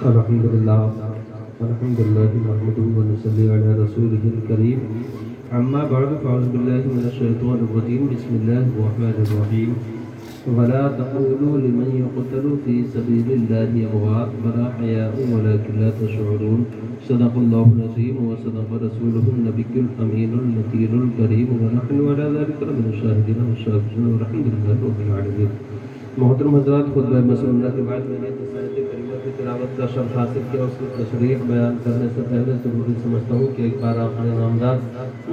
الحمد لله نحمده ونصلي على رسوله الكريم اما بعد فاعوذ بالله من الشيطان الرجيم بسم الله الرحمن الرحيم ولا تقولوا لمن يقتل في سبيل الله اموات بل احياء ولكن لا تشعرون صدق الله العظيم وصدق رسوله النبي الامين المتين الكريم ونحن على ذلك من الشاهدين والشاكرين والحمد لله رب العالمين. محترم حضرات، خطبہ مسئلہ کے بعد میں نے آیت کریمہ کی تلاوت کا شرف حاصل کیا. اس کی تشریح بیان کرنے سے پہلے ضروری سمجھتا ہوں کہ ایک بار آپ نے نامدار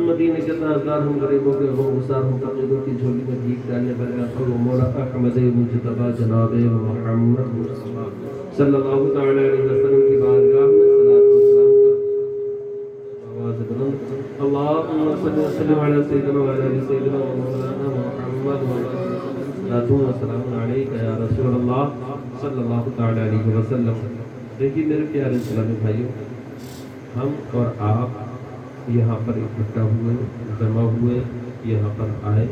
مدینے کے تاجدار ہم غریبوں کے غمگسار ہم فقیروں کی جھولی میں بھیک ڈالنے والے آقا و مولا احمد مجتبی جناب محمد مصطفیٰ صلی اللہ تعالی علیہ وسلم کی بارگاہ میں صلاۃ و سلام کا آواز بلند اللہم صلی وسلم علی سیدنا و علی سیدنا و مولانا محمد السلام علیکم یا رسول اللہ صلی اللہ تعالی علیہ وسلم. دیکھیے میرے پیارے اسلامی بھائیوں، ہم اور آپ یہاں پر اکٹھا ہوئے، جمع ہوئے، یہاں پر آئے،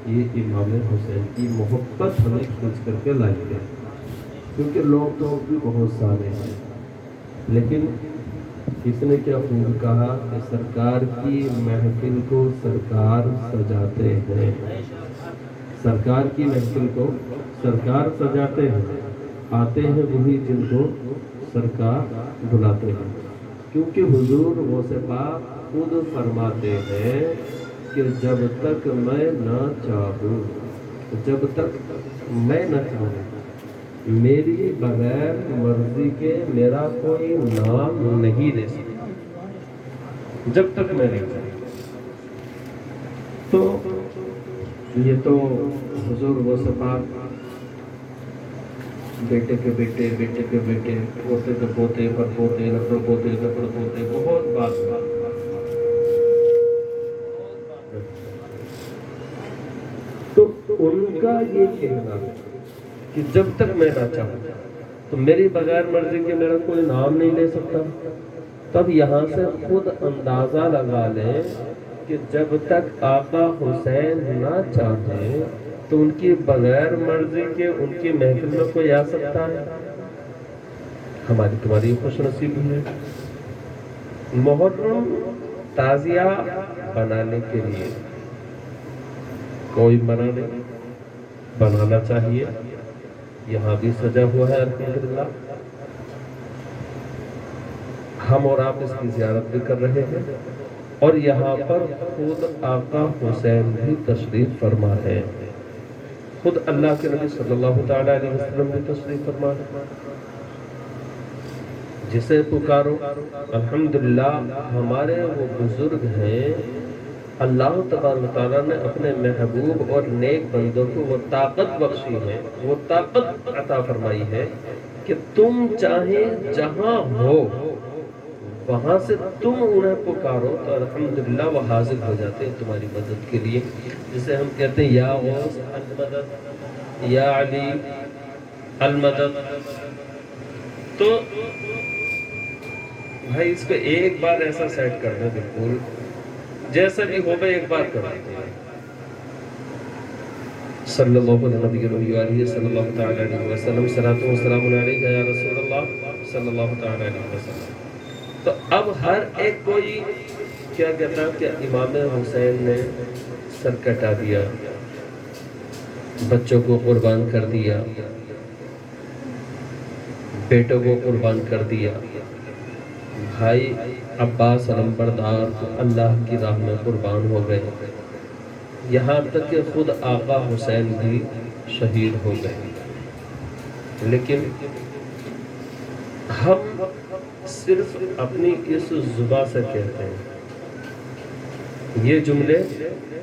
یہ امام حسین کی محبت ہمیں کھینچ کر کے لائی ہے. کیونکہ لوگ تو بھی بہت سارے ہیں، لیکن کس نے کیا خوب کہا کہ سرکار کی محفل کو سرکار سجاتے ہیں. سرکار کی محفل کو سرکار سجاتے ہیں، آتے ہیں وہی جن کو سرکار بلاتے ہیں. کیونکہ حضور غوث پاک خود فرماتے ہیں کہ جب تک میں نہ چاہوں، جب تک میں نہ چاہوں، میری بغیر مرضی کے میرا کوئی نام نہیں لے سکتا. جب تک میں نہیں چاہوں تو یہ تو حضور غوث پاک بیٹے کے بیٹے، بیٹے کے بیٹے، پوتے کے پوتے، پر پوتے، نپڑ پوتے، نپڑ پوتے، بہت بات. تو ان کا یہ کہنا ہے کہ جب تک میں نہ چاہوں تو میری بغیر مرضی کے میرا کوئی نام نہیں لے سکتا. تب یہاں سے خود اندازہ لگا لیں کہ جب تک آقا حسین نہ چاہیں تو ان کی بغیر مرضی کے ان کی محفل میں کوئی آ سکتا ہے؟ ہماری تمہاری خوش نصیبی ہے. محرم تازیہ بنانے کے لیے کوئی منع نہیں، بنانا چاہیے. یہاں بھی سجا ہوا ہے الحمدللہ. ہم اور آپ اس کی زیارت بھی کر رہے ہیں، اور یہاں پر خود آقا حسین بھی تشریف فرما ہے. خود اللہ کے نبی صلی اللہ تعالی علیہ وسلم بھی تشریف فرما ہے. جسے پکارو الحمدللہ. ہمارے وہ بزرگ ہیں، اللہ تبارک و تعالیٰ نے اپنے محبوب اور نیک بندوں کو وہ طاقت بخشی ہے، وہ طاقت عطا فرمائی ہے کہ تم چاہیں جہاں ہو وہاں سے تم انہیں پکارو تو الحمدللہ وہ حاضر ہو جاتے ہیں تمہاری مدد کے لیے. جسے ہم کہتے ہیں یا غوث المدد، یا علی المدد. تو بھائی اس کو ایک بار ایسا سیٹ کرنا، بالکل جیسا بھی ہوگا ایک بار کر دیتے ہیں. صلی اللہ علیہ صلی اللہ تعالی علیہ وسلم صلاۃ و سلام علیک یا رسول اللہ صلی اللہ تعالی علیہ وسلم. تو اب ہر ایک کوئی کیا کہتا کہ امام حسین نے سر کٹا دیا، بچوں کو قربان کر دیا، بیٹوں کو قربان کر دیا، بھائی عباس علمبردار تو اللہ کی راہ میں قربان ہو گئے، یہاں تک کہ خود آقا حسین بھی شہید ہو گئے. لیکن ہم صرف اپنی اس زبان سے کہتے ہیں. یہ جملے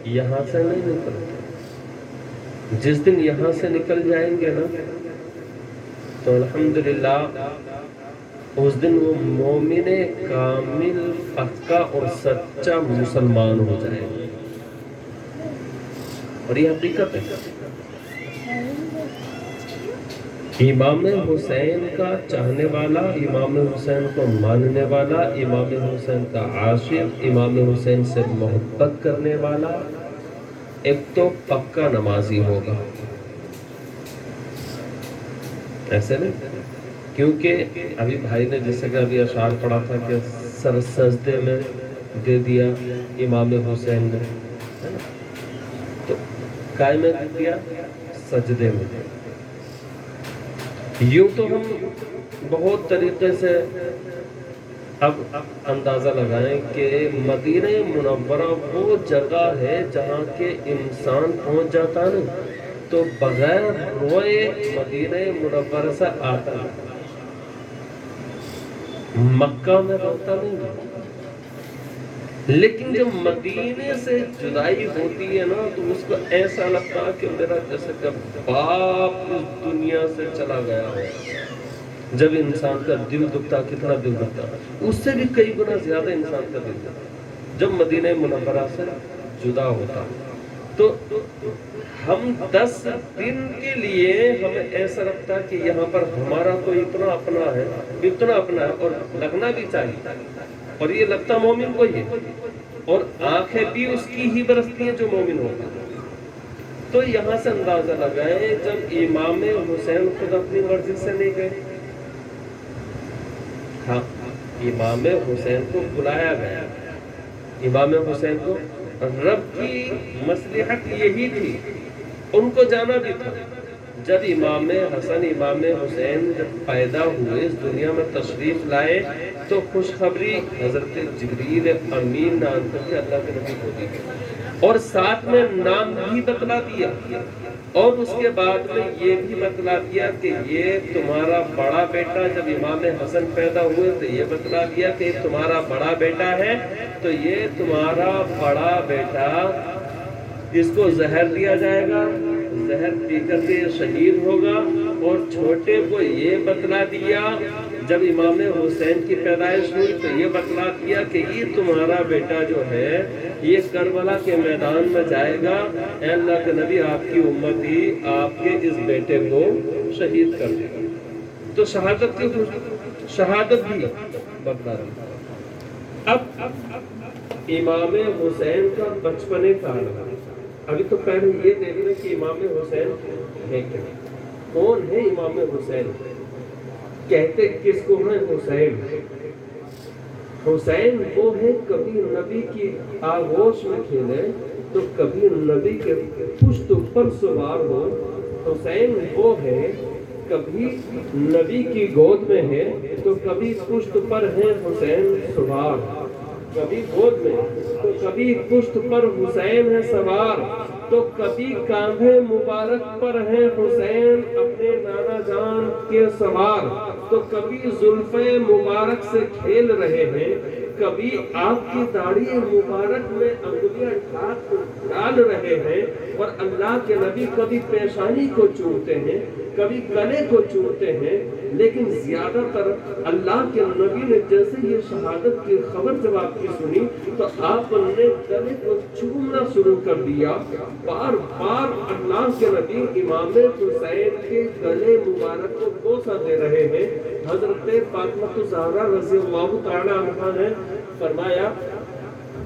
یہاں سے نہیں نکلتے. جس دن یہاں سے نکل جائیں گے نا تو الحمدللہ اس دن وہ مومن کامل پکا اور سچا مسلمان ہو جائے گا. اور یہ حقیقت ہے. امام حسین کا چاہنے والا، امام حسین کو ماننے والا، امام حسین کا عاشق، امام حسین سے محبت کرنے والا ایک تو پکا نمازی ہوگا. ایسے نہیں کیونکہ ابھی بھائی نے جیسے کہ ابھی اشعار پڑھا تھا کہ سر سجدے میں دے دیا امام حسین نے، ہے نا؟ تو کائے میں دے دیا؟ سجدے میں۔ یوں تو ہم بہت طریقے سے اب اندازہ لگائیں کہ مدینہ منورہ وہ جگہ ہے جہاں کے انسان پہنچ جاتا ہے نا تو بغیر روئے مدینہ منورہ سے آتا ہے۔ مکہ میں روتا نہیں، لیکن جب مدینے سے جدائی ہوتی ہے نا تو اس کو ایسا لگتا ہے کہ میرا جیسے کہ باپ اس دنیا سے چلا گیا ہو۔ جب انسان کا دل دکھتا، کتنا دل دکھتا، اس سے بھی کئی گنا زیادہ انسان کا دل دکھتا جب مدینہ منورہ سے جدا ہوتا۔ تو ہم 10 دن کے لیے ہمیں ایسا لگتا کہ یہاں پر ہمارا کوئی اتنا اپنا ہے اور لگنا بھی چاہیے، اور یہ لگتا مومن کو ہی، اور آنکھیں بھی اس کی ہی برستی ہیں جو مومن ہوتا۔ تو یہاں سے اندازہ لگائیں جب امام حسین خود اپنی مرضی سے نہیں گئے، ہاں امام حسین کو بلایا گیا، امام حسین کو رب کی مصلحت یہی تھی، ان کو جانا بھی تھا۔ جب امام حسن امام حسین جب پیدا ہوئے اس دنیا میں تشریف لائے تو خوشخبری حضرت جبریل امین نام کر کے اللہ کے نبی کو دی گئی، اور ساتھ میں نام بھی بتلا دیا، اور اس کے بعد میں یہ بھی بتلا دیا کہ یہ تمہارا بڑا بیٹا، جب امام حسن پیدا ہوئے تو یہ بتلا دیا کہ تمہارا بڑا بیٹا ہے تو یہ تمہارا بڑا بیٹا، اس کو زہر دیا جائے گا، زہر پی کر کے شہید ہوگا۔ اور چھوٹے کو یہ بتلا دیا جب امام حسین کی پیدائش ہوئی تو یہ بتلا دیا کہ یہ تمہارا بیٹا جو ہے یہ کربلا کے میدان میں جائے گا، اے اللہ کے نبی آپ کی امتی آپ کے اس بیٹے کو شہید کر دے گا۔ تو شہادت بھی بتلا دی۔ اب امام حسین کا بچپنے کا عالم، ابھی تو پہلے یہ دیکھ لیں کہ امام حسین ہے کیا، کون ہے امام حسین، کہتے کس کو ہیں حسین؟ حسین وہ ہے کبھی نبی کی آغوش میں کھیلے تو کبھی نبی کے پشت پر سوار ہو۔ حسین وہ ہے کبھی نبی کی گود میں ہے تو کبھی پشت پر ہے حسین سوار، کبھی گود میں تو کبھی پشت پر حسین ہے سوار، تو کبھی کاندھے مبارک پر ہے حسین اپنے نانا جان کے سوار، تو کبھی زلف مبارک سے کھیل رہے ہیں، کبھی آپ کی داڑھی مبارک میں انگلیاں ڈال رہے ہیں، اور اللہ کے نبی کبھی پیشانی کو چومتے ہیں کبھی گلے کو چومتے ہیں، لیکن زیادہ تر اللہ کے نبی نے جیسے یہ شہادت کی خبر جب آپ کی سنی تو آپ نے گلے کو چومنا شروع کر دیا۔ بار بار اللہ کے نبی امام حسین کے گلے مبارک کو بوسہ دے رہے ہیں۔ حضرت فاطمہ الزہرا رضی اللہ تعالی عنہا نے فرمایا،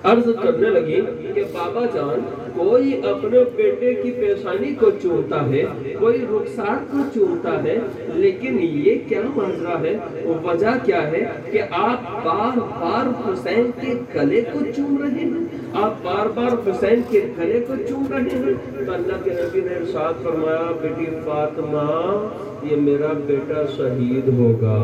عرض کرنے لگی کہ بابا جان کوئی اپنے بیٹے کی پیشانی کو چومتا ہے، کوئی رخسار کو چومتا ہے، لیکن یہ کیا ماجرا ہے، وجہ کیا ہے کہ آپ بار بار حسین کے گلے کو چوم رہے ہیں، آپ بار بار حسین کے گلے کو چوم رہے ہیں؟ تو اللہ کے نبی نے ارشاد فرمایا، بیٹی فاطمہ یہ میرا بیٹا شہید ہوگا،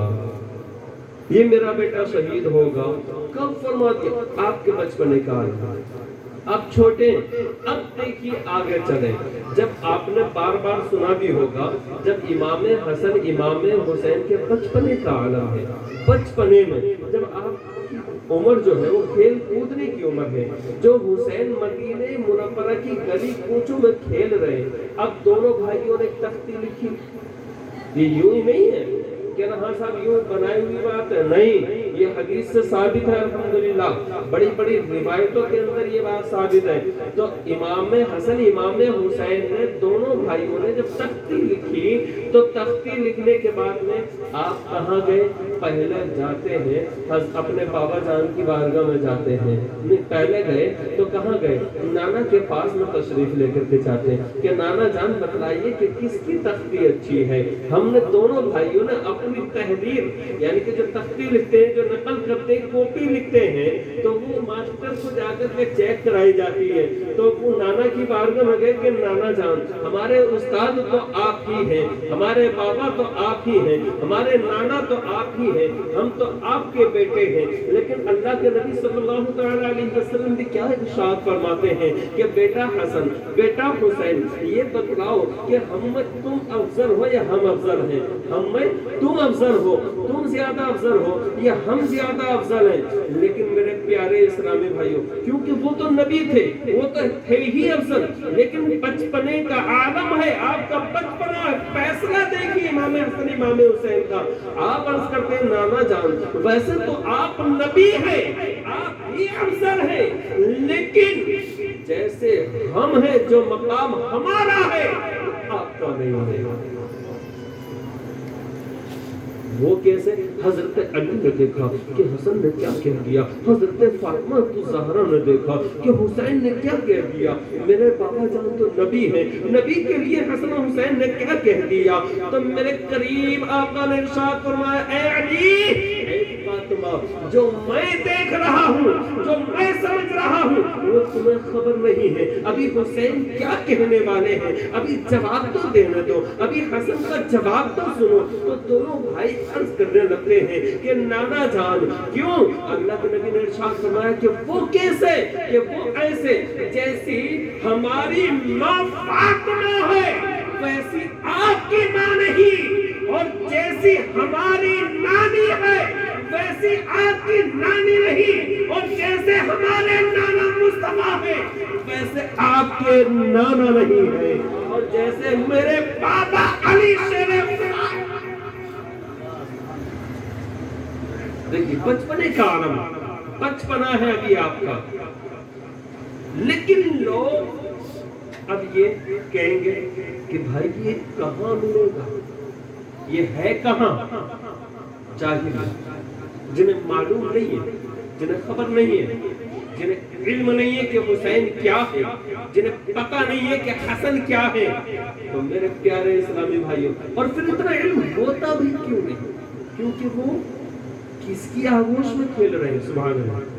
یہ میرا بیٹا شہید ہوگا۔ کب فرما دیا؟ آپ کے بچپنے کا عالم، اب چھوٹے، اب دیکھیے آگے چلیں، جب آپ نے بار بار سنا بھی ہوگا جب امام حسن امام حسین کے بچپنے کا عالم ہے، بچپنے میں جب آپ عمر جو ہے وہ کھیل کودنے کی عمر ہے، جو حسین مدینہ منورہ کی گلی کوچوں میں کھیل رہے، اب دونوں بھائیوں نے تختی لکھی، یہ یوں ہی نہیں ہے کہ ہاں صاحب یوں بنائی ہوئی بات ہے، نہیں، یہ حدیث سے ثابت ہے الحمدللہ، بڑی بڑی روایتوں کے اندر یہ بات ثابت ہے۔ تو امام حسن امام حسین نے دونوں بھائیوں نے جب تختی لکھی تو تختی لکھنے کے بعد میں آپ کہاں گئے؟ پہلے جاتے ہیں اپنے بابا جان کی بارگاہ میں جاتے ہیں، پہلے گئے تو کہاں گئے؟ نانا کے پاس میں تشریف لے کر کے جاتے ہیں کہ نانا جان بتلائیے کہ کس کی تختی اچھی ہے۔ ہم نے دونوں بھائیوں نے اپنی تحریر یعنی کہ جو تختی لکھتے ہیں، جو نقل کرتے ہیں، کاپی لکھتے ہیں، تو وہ ماسٹر کو جا کر کے چیک کرائی جاتی ہے۔ تو وہ نانا کی بارگاہ میں گئے کہ نانا جان ہمارے استاد تو آپ ہی ہیں، ہمارے بابا تو آپ ہی ہیں، ہمارے نانا تو آپ ہی ہیں، ہم تو آپ کے بیٹے ہیں، لیکن اللہ کے نبی صلی اللہ تعالی علیہ وسلم بھی کیا ارشاد فرماتے ہیں کہ بیٹا حسن بیٹا حسین یہ بتلاؤ کہ ہم میں تم افضل ہو یا ہم افضل ہیں؟ ہم میں تم افضل ہو، تم زیادہ افضل ہو یا ہم زیادہ افضل ہیں؟ لیکن میرے پیارے اسلامی بھائیوں، کیونکہ وہ تو نبی تھے، وہ تو تھے ہی افضل، لیکن بچپنے کا عالم ہے، آپ کا بچپنا فیصلہ دیکھیے امام حسن امام حسین کا۔ آپ عرض کرتے ہیں نانا جان ویسے تو آپ نبی ہیں، آپ ہی افضل ہیں، لیکن جیسے ہم ہیں جو مقام ہمارا ہے آپ کا نہیں ہے۔ وہ کیسے؟ حضرت علی نے دیکھا کہ حسن نے کیا کہہ دیا، حضرت فاطمہ زہرا نے دیکھا کہ حسین نے کیا کہہ دیا، میرے بابا جان تو نبی ہیں، نبی کے لیے حسن و حسین نے کیا کہہ دیا۔ تو میرے قریب آقا نے ارشاد فرمایا اے علی اے فاطمہ، جو میں دیکھ رہا ہوں، جو میں سمجھ رہا ہوں وہ تمہیں خبر نہیں ہے، ابھی حسین کیا کہنے والے ہیں، ابھی جواب تو دینے دو، ابھی حسن کا جواب تو سنو۔ تو دونوں بھائی عرض کرنے لگتے ہیں کہ نانا جان کیوں؟ اللہ کے نبی نے ارشاد فرمایا کہ وہ کیسے؟ کہ وہ ایسے جیسی ہماری ماں فاطمہ ہے ویسی آپ کی ماں نہیں، اور جیسی ہماری نانی ہے ویسی آپ کی نانی نہیں، اور جیسے ہمارے نانا مصطفیٰ ہے ویسے آپ کے نانا نہیں ہے، اور جیسے میرے بابا علی شیر دیکھیے بچپنے کا عالم، بچپنا ہے ابھی آپ کا، لیکن لوگ اب یہ کہیں گے کہ بھائی یہ کہاں ملے گا، یہ ہے کہاں؟ جاہل جنہیں معلوم نہیں ہے، جنہیں خبر نہیں ہے، جنہیں علم نہیں ہے کہ حسین کیا ہے، جنہیں پتہ نہیں ہے کہ حسن کیا ہے۔ تو میرے پیارے اسلامی بھائیوں، اور پھر اتنا علم ہوتا بھی کیوں نہیں؟ کیونکہ وہ کس کی آغوش میں کھیل رہے ہیں؟ سبحان اللہ،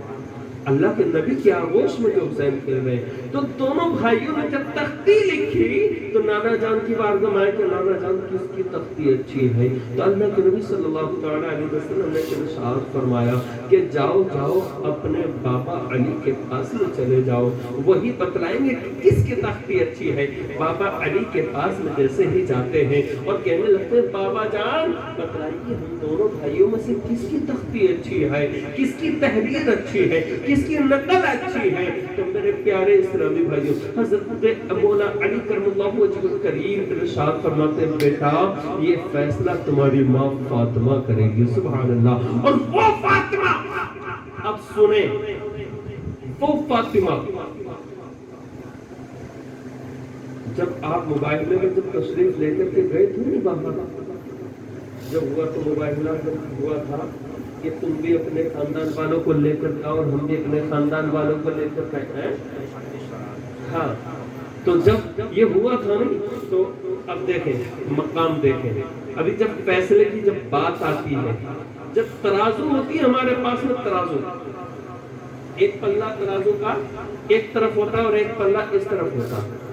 اللہ کے نبی کی آغوش میں جو حسین کھیل رہے ہیں۔ تو دونوں بھائیوں نے جب تختی لکھی تو نانا جان کی بارگاہ میں آئے کہ نانا جان کس کی تختی اچھی ہے؟ تو اللہ کے نبی صلی اللہ تعالی علیہ وسلم نے ارشاد فرمایا کہ جاؤ جاؤ اپنے بابا علی کے پاس میں چلے جاؤ، وہی بتلائیں گے کہ کس کی تختی اچھی ہے۔ بابا علی کے پاس میں جیسے ہی جاتے ہیں اور کہنے لگتے ہیں بابا جان بتلائیے ہم دونوں بھائیوں میں سے کس کی تختی اچھی ہے، کس کی تحریر اچھی ہے، کس کی نقل اچھی ہے؟ تو میرے پیارے اسلامی بھائیوں، حضرت مولا علی کرم اللہ وجہہ الکریم ارشاد فرماتے ہیں بیٹا یہ فیصلہ تمہاری ماں فاطمہ کرے گی۔ سبحان اللہ، اور وہ فاطمہ، اب سنیں وہ فاطمہ، جب آپ مباحلے میں جب تشریف لے کر کے گئے تھے نا باہر، جب ہوا تو مباحلہ جب ہوا تھا کہ تم بھی اپنے خاندان والوں کو لے کر آؤ اور ہم بھی اپنے خاندان والوں کو لے کر آئے، ہاں تو جب یہ ہوا تھا نا تو اب دیکھیں مقام دیکھیں، ابھی جب فیصلے کی جب بات آتی ہے، جب ترازو ہوتی ہے ہمارے پاس میں، ترازو ایک پلہ ترازو کا ایک طرف ہوتا ہے اور ایک پلہ اس طرف ہوتا ہے،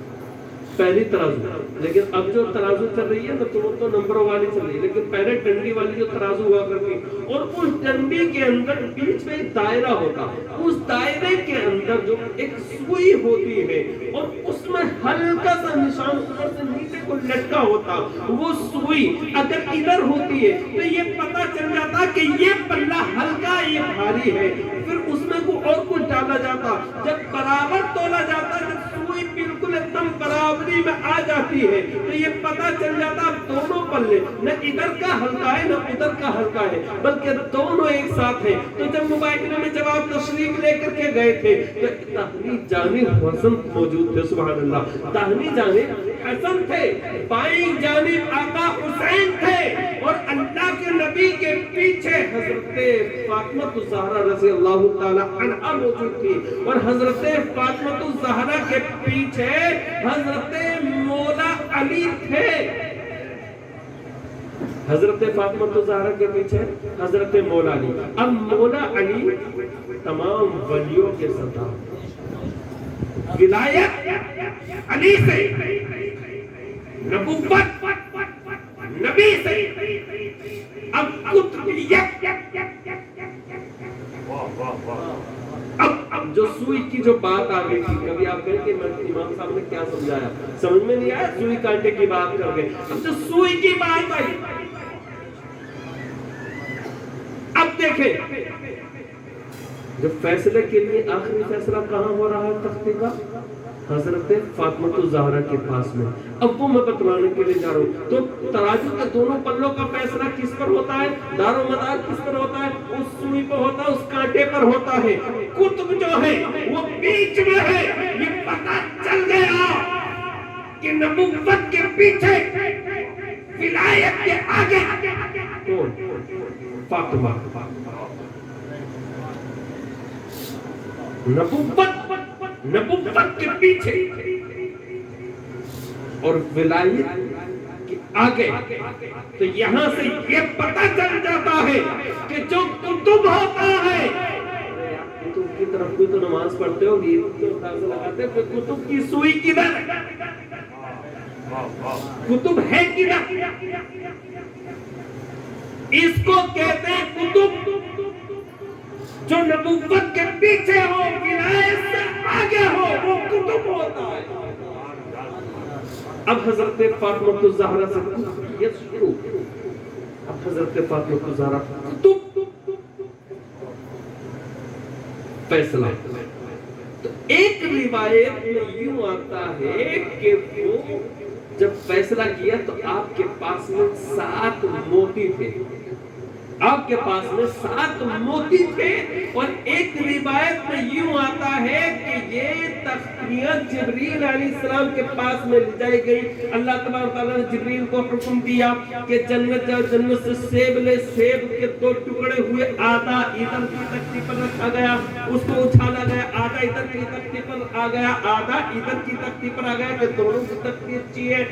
پہلی ترازو، لیکن اب جو ترازو چل رہی ہے تو وہ تو نمبروں والی چل رہی ہے، لیکن پہلے ڈنڈی والی جو ترازو ہوا کرتی، اور اس ڈنڈی کے اندر بیچ میں ایک دائرہ ہوتا، اس دائرے کے اندر جو ایک سوئی ہوتی ہے اور اس میں ہلکا سا نشان اوپر سے نیچے کو لٹکا ہوتا، وہ سوئی اگر ادھر ہوتی ہے تو یہ پتہ چل جاتا کہ یہ پلہ ہلکا یہ بھاری ہے، پھر اس میں اور کچھ ڈالا جاتا، جب برابر تولا جاتا، جب سوئی بالکل ایک دم برابری میں آ جاتی ہے تو یہ پتہ چل جاتا دونوں پلے، نہ ادھر کا ہلکا ہے نہ ادھر کا ہلکا ہے، بلکہ دونوں ایک ساتھ ہیں۔ تو جب مباحثے میں جب آپ تشریف لے کر کے گئے تھے تو داہنی جانب حسن موجود تھے، سبحان اللہ، داہنی جانب حسن تھے، بائیں جانب آقا حسین تھے، اور اللہ کے نبی کے پیچھے حضرت فاطمہ الزہرا رضی اللہ تعالی عنہا موجود تھی، اور حضرت فاطمہ الزہرا کے پیچھے حضرت مولا علی تھے۔ حضرت فاطمہ الزہرا کے پیچھے حضرت مولا علی۔ اب مولا علی تمام ولیوں کے سردار، ولایت علی سے، نبوت نبی سے، اب قطبیت، اب جو سوئی کی جو بات آ گئی تھی، کبھی آپ کہیں کہ امام صاحب نے کیا سمجھایا، سمجھ میں نہیں آیا، سوئی کانٹے کی بات کر گئے، اب جو سوئی کی بات آئی، اب دیکھیں جو فیصلے کے لیے آخری فیصلہ کہاں ہو رہا ہے تختے کا؟ حضرت فاطمہ الزہرا کے پاس میں۔ اب وہ میں بتلانے کے لیے جا رہا ہوں، تو ترازو کے دونوں پلوں کا فیصلہ کس پر ہوتا ہے؟ دار و مدار کس پر ہوتا ہے؟ اس سوئی پہ ہوتا ہے، اس کانٹے پر ہوتا ہے۔ قطب جو ہے وہ بیچ میں ہے۔ یہ پتہ چل گیا کہ نبوت کے پیچھے، ولایت کے آگے کون؟ فاطمہ۔ نبوت کے پیچھے اور ولایت کے آگے۔ تو یہاں سے یہ پتہ چل جاتا ہے کہ جو قطب ہوتا ہے، قطب کی طرف کوئی تو نماز پڑھتے ہو گی، لگاتے ہیں قطب کی سوئی کدھر ہے، قطب ہے کدھر؟ اس کو کہتے ہیں قطب جو نبوت کے پیچھے ہو، ولایت سے آگے ہو، وہ قطب ہوتا ہے۔ اب حضرت فاطمہ الزہرا سے قطبیت شروع، اب حضرت فاطمہ الزہرا قطب فیصلہ۔ تو ایک روایت میں یوں آتا ہے کہ وہ جب فیصلہ کیا تو آپ کے پاس میں 7 موتی تھے، آپ کے پاس میں 7 موتی تھے، اور ایک روایت میں یوں آتا ہے کہ یہ تختیاں جبریل علیہ السلام کے پاس میں لے جائی گئی۔ اللہ تبارک تعالیٰ نے جبریل کو حکم دیا کہ جنت جا، جنت سے سیب لے، سیب کے 2 ٹکڑے ہوئے، آدھا ادھر کی تختی پر رکھا گیا، اس کو اچھالا گیا، آدھا ادھر کی تختی پر آ گیا، آدھا ادھر کی تختی پر آ گیا، کہ دونوں کی تختی اچھی ہے۔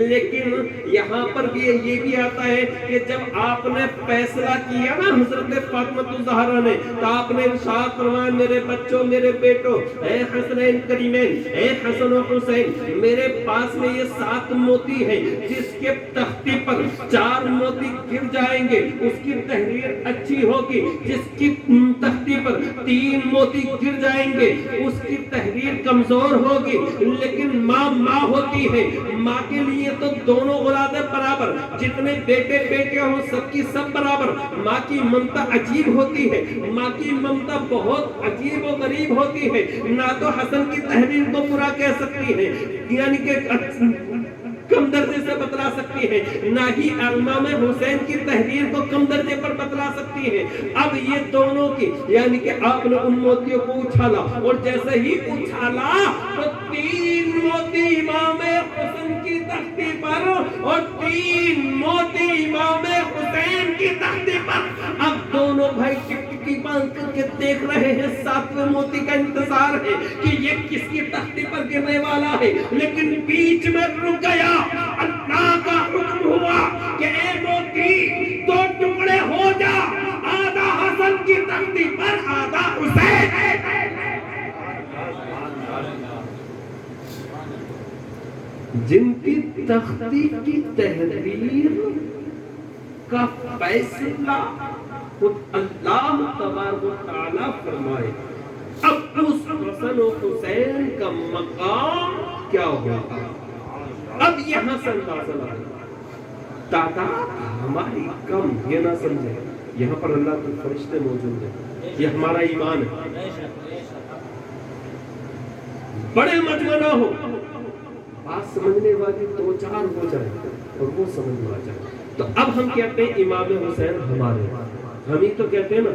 لیکن یہاں پر بھی یہ بھی آتا ہے کہ جب آپ نے فیصلہ کیا نا حضرت فاطمہ الزہرا نے، تو آپ نے ارشاد فرمایا، میرے بچوں، میرے بیٹوں، اے حسنین کریمین، اے حسن و حسین، میرے پاس میں یہ 7 موتی ہیں، جس کے تختی پر 4 موتی گر جائیں گے اس کی تحریر اچھی ہوگی، جس کی تختی پر 3 موتی گر جائیں گے اس کی تحریر کمزور ہوگی۔ لیکن ماں ہوتی ہے، ماں کے لیے تو دونوں اولادیں برابر، جتنے بیٹے بیٹے ہوں سب کی سب برابر۔ ماں کی ممتا عجیب ہوتی ہے، ماں کی ممتا بہت عجیب و غریب ہوتی ہے، نہ تو حسن کی تحریر کو پورا کہہ سکتی ہے، یعنی کہ کم درجے سے بتلا سکتی ہے، نہ ہی امام حسین کی تحریر کو کم درجے پر بتلا سکتی ہے۔ اب یہ دونوں کی، یعنی کہ آپ نے ان موتیوں کو اچھالا، اور جیسے ہی اچھالا تو 3 موتی امام حسن کی تختی پر اور 3 موتی امام حسین کی تختی پر۔ اب دونوں بھائی ٹکٹکی باندھ کر کے دیکھ رہے ہیں، 7ویں موتی کا انتظار ہے کہ یہ کس کی تختی پر گرنے والا ہے، لیکن بیچ میں رک گیا۔ اللہ کا حکم ہوا کہ اے موتی 2 ٹکڑے ہو جا، آدھا حسن کی تختی پر، آدھا حسین۔ جن کی تختی کی تحریر کا فیصلہ خود اللہ تبارک و تعالیٰ فرمائے، اب اس حسن و حسین کا مقام کیا ہوگا؟ اب یہاں سے اندازہ لگا، تعداد ہماری کم، یہ نہ سمجھے یہاں پر اللہ کے فرشتے موجود ہیں، یہ ہمارا ایمان ہے۔ بڑے مجمع نہ ہو، بات سمجھنے والی دو چار ہو جائے اور وہ سمجھ میں آ جائے. تو اب ہم کہتے ہیں امام حسین ہمارے، ہم ہی تو کہتے ہیں نا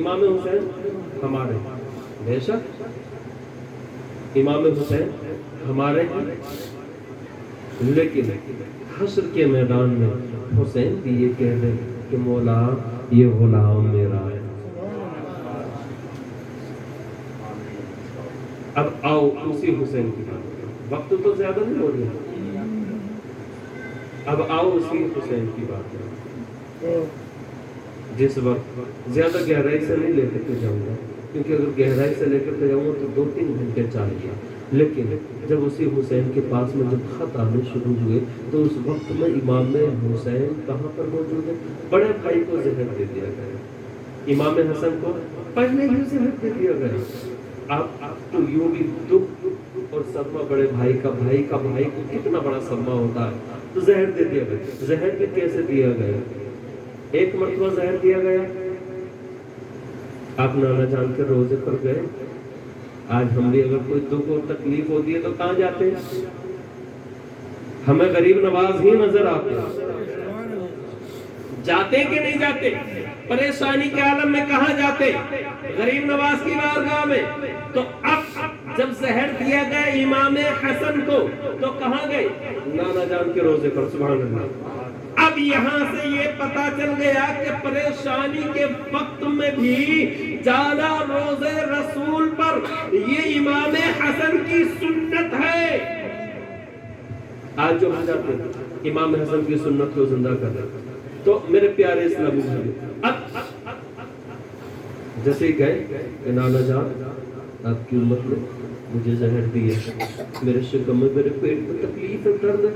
امام حسین ہمارے. بے شک امام حسین ہمارے ہیں، لیکن حشر کے میدان میں حسین بھی یہ کہہ رہے کہ مولا یہ غلام میرا ہے. اب آؤ اسی حسین کی بات، وقت تو زیادہ نہیں ہو رہی، اب آؤ اسی حسین کی بات ہے. جس وقت زیادہ گہرائی سے نہیں لے کر کے جاؤں گا، کیونکہ اگر گہرائی سے لے کر کے جاؤں گا تو 2-3 گھنٹے چاہیے. لیکن جب اسی حسین کے پاس میں جب خط آنے شروع ہوئے تو اس وقت میں امام حسین کہاں پر موجود ہے؟ بڑے بھائی کو زہر دے دیا گیا. امام حسن کو پہلے ہی زہر دے دیا گیا. آپ تو یوں بھی دکھ اور صدمہ بڑے بھائی کا بھائی کو کتنا بڑا صدمہ ہوتا ہے. تو زہر دے دیا گیا. زہر بھی کیسے دیا گیا؟ ایک مرتبہ زہر دیا گیا، آپ نانا جان کے روزے پر گئے. آج ہم بھی اگر کوئی دکھ اور تکلیف ہوتی ہے تو کہاں جاتے ہیں؟ ہمیں غریب نواز ہی نظر آتے ہیں. جاتے کہ نہیں جاتے؟ پریشانی کے عالم میں کہاں جاتے؟ غریب نواز کی بارگاہ میں. تو اب جب زہر دیا گیا امام حسن کو تو کہاں گئے؟ نانا جان کے روزے پر. سبحان اللہ. اب یہاں سے یہ پتا چل گیا کہ پریشانی کے وقت میں بھی جانا روزے رسول پر یہ امام حسن کی سنت ہے. آج جو ہم جاتے ہیں امام حسن کی سنت کو زندہ کر رہے ہیں. تو میرے پیارے اسلامی بھائی، اب جیسے ہی گئے کہ نانا جان آپ کی امت نے مجھے زہر دی ہے، میرے شکم میں میرے پیٹ میں تکلیف ہے، درد ہے.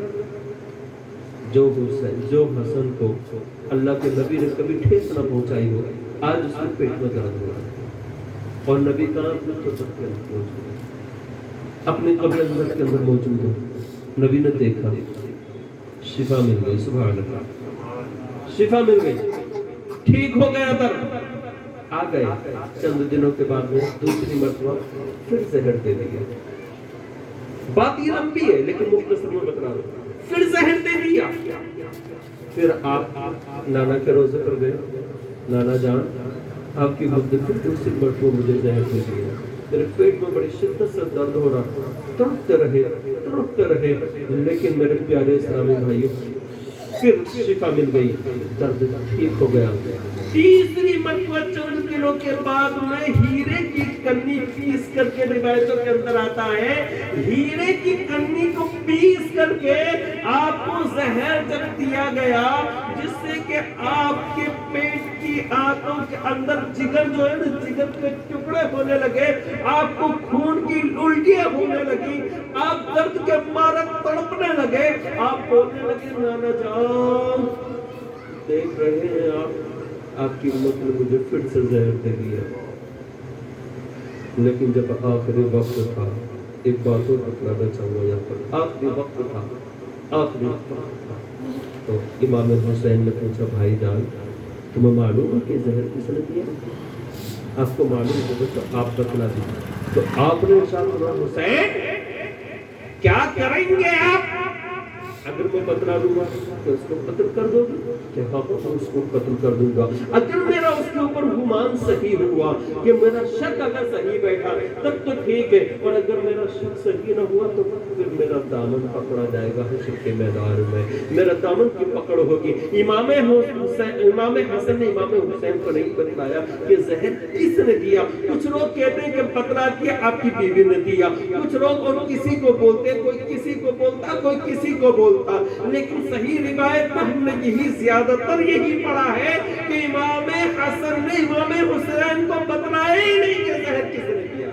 جو حسن کو اللہ کے نبی نے کبھی ٹھیس نہ پہنچائی ہو، آج اس کے پیٹ میں درد ہو رہا ہے. اور نبی کا اپنے قبر کے اندر موجود ہے، اپنے قبر کے اندر موجود ہے. نبی نے دیکھا، شفا مل گئی. سبحان اللہ، شفا مل گئی، ٹھیک ہو گیا درد. آ گئے چند دنوں کے بعد میں دوسری مرتبہ پھر زہر دے دیا. بات یہ لمبی ہے لیکن مختصر میں بتا رہا ہوں. پھر زہر دے دیا. پھر آپ نانا کے روزے پر گئے. نانا جان آپ کی مدت پھر دوسری مرتبہ مجھے زہر دے دیا. میرے پیٹ میں بڑی شدت سے درد ہو رہا، تڑپتے رہے. لیکن میرے پیارے اسلامی بھائیوں پھر شفا مل گئی، درد ٹھیک ہو گیا. تیسری مرتبہ چند دنوں کے بعد میں ہیرے کی کنی پیس کر کے روایتوں کے اندر آتا ہے، ہیرے کی کنی کو پیس کر کے آپ کو زہر جب دیا گیا جس سے کہ آپ کے پیٹ کی آنتوں کے اندر جگر جو ہے نا، جگر کے ٹکڑے ہونے لگے، آپ کو خون کی الٹیاں ہونے لگی، آپ درد کے مارے تڑپنے لگے. آپ بولنے لگے نانا جان دیکھ رہے ہیں آپ کی امت نے مجھے پھر سے زہر دے دیا. لیکن جب آخری وقت تھا، ایک بات اور بتلانا چاہوں گا یہاں پر، آخری وقت تھا، تو امام حسین نے پوچھا بھائی جان تمہیں معلوم ہے کہ زہر کس نے دیا؟ آپ کو معلوم ہے تو آپ بتلا دیجیے. تو آپ نے ارشاد فرمایا حسین کیا کریں گے آپ؟ اگر میں بتلا دوں گا تو اس کو قتل کر دو گے؟ کہ ہاں اس کو قتل کر دوں گا. اگر میرا اس کے اوپر گمان صحیح ہوا کہ میرا شک اگر صحیح بیٹھا تب تو ٹھیک ہے، اور اگر میرا شک صحیح نہ ہوا تو پھر میرا دامن پکڑا جائے گا حشر کے میدان میں، میرا دامن کی پکڑ ہوگی. امام حسن نے امام حسین کو نہیں بتلایا کہ زہر کس نے دیا. کچھ لوگ کہتے ہیں کہ بتلا دیا آپ کی بیوی نے دیا، کچھ لوگ اور کسی کو بولتے، کوئی کسی کو بولتا، کوئی کسی کو بولتا. لیکن صحیح روایت میں ہم نے یہی زیادہ تر یہی پڑھا ہے کہ امام حسن نے امام حسین کو بتلایا ہی نہیں کہ زہر کس نے دیا.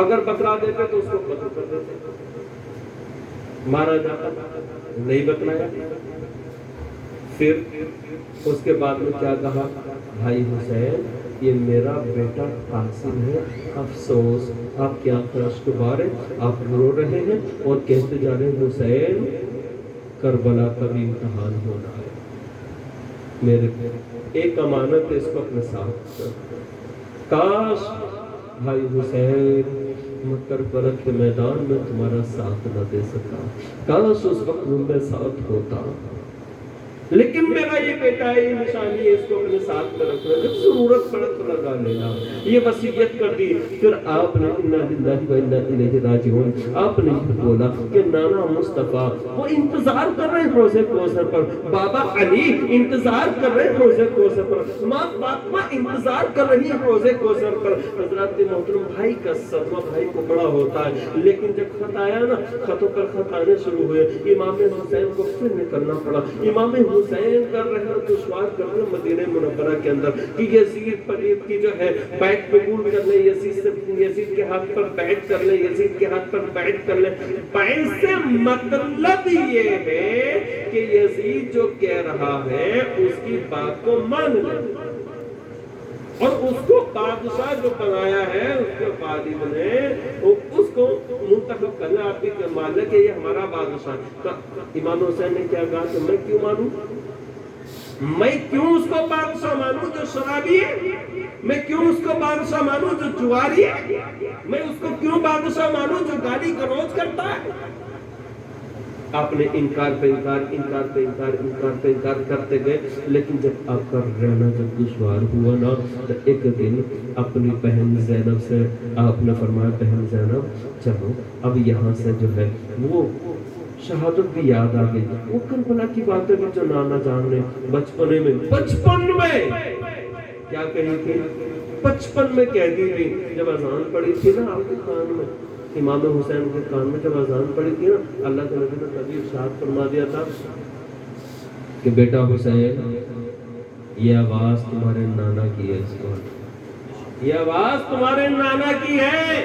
اگر بتلا دیتے تو اس کو قتل کر دیتے، مارا جاتا. نہیں بتلایا. پھر اس کے بعد میں کیا کہا؟ بھائی حسین یہ میرا بیٹا قاسم ہے، افسوس آپ کی آنکھ اشک بار ہے، آپ رو رہے ہیں اور کہتے جا رہے ہیں حسین کربلا کا بھی امتحان ہونا ہے. میرے ایک امانت ہے، اس کو اپنے ساتھ. کاش بھائی حسین میں کربلا کے میدان میں تمہارا ساتھ نہ دے سکا، کاش اس وقت میں ساتھ ہوتا، لیکن میرا یہ بیٹا ہے، یہ نشانی ہے، اس کو اپنے ساتھ میں رکھنا، جب ضرورت پڑے تو لگا لینا۔ یہ وصیت کر دی۔ پھر آپ نے انا للہ و انا الیہ راجعون، آپ نے بولا کہ نانا مصطفیٰ وہ انتظار کر رہے ہیں حوض کوثر پر، بابا علی انتظار کر رہے ہیں حوض کوثر پر، ماں فاطمہ انتظار کر رہی ہے حوض کوثر پر۔ حضرات محترم، بھائی کا صدمہ بھائی کو بڑا ہوتا ہے، لیکن جب خط آیا نا، خطوں پر خط آنے شروع ہوئے، امام حسین کو پھر نکلنا پڑا۔ امام حسین کر رہے ہیں دشوار کر رہے ہیں مدینہ منورہ کے اندر کہ یزید پر کی جو ہے بیعت قبول کر لیں، یزید کے ہاتھ پر بیعت کر لیں، یزید کے ہاتھ پر بیعت کر لیں۔ بیعت سے مطلب یہ ہے کہ یزید جو کہہ رہا ہے اس کی بات کو مان لیں، اور اس کو بادشاہ جو بنایا ہے، اس کے والد نے اس کو منتخب کرنا، آپ بھی مان لیں کہ یہ ہمارا بادشاہ ہے۔ تو امام حسین نے کیا کہا کہ میں کیوں مانوں؟ میں کیوں اس کو بادشاہ مانوں جو شرابی ہے؟ میں کیوں اس کو بادشاہ مانوں جو جواری ہے؟ میں اس کو کیوں بادشاہ مانوں جو گالی گلوچ کرتا ہے؟ آپ نے انکار پہ انکار، انکار پہ انکار، انکار پہ انکار کرتے گئے، لیکن جب آپ کا رہنا جب دشوار ہوا نا، تو ایک دن اپنی بہن زینب سے آپ نے فرمایا، بہن زینب چلو اب یہاں سے جو ہے وہ شہادت بھی یاد آ گئی، وہ کربلا کی باتیں بھی جو نانا جان نے بچپن میں کیا کہی تھی، بچپن میں کہہ دی تھی، جب اذان پڑی تھی نا آپ کے کان میں، امام حسین کے کان میں جب اذان پڑی تھی نا، اللہ کے نبی نے کبھی ارشاد فرما دیا تھا کہ بیٹا حسین یہ آواز تمہارے نانا کی ہے، یہ آواز تمہارے نانا کی ہے۔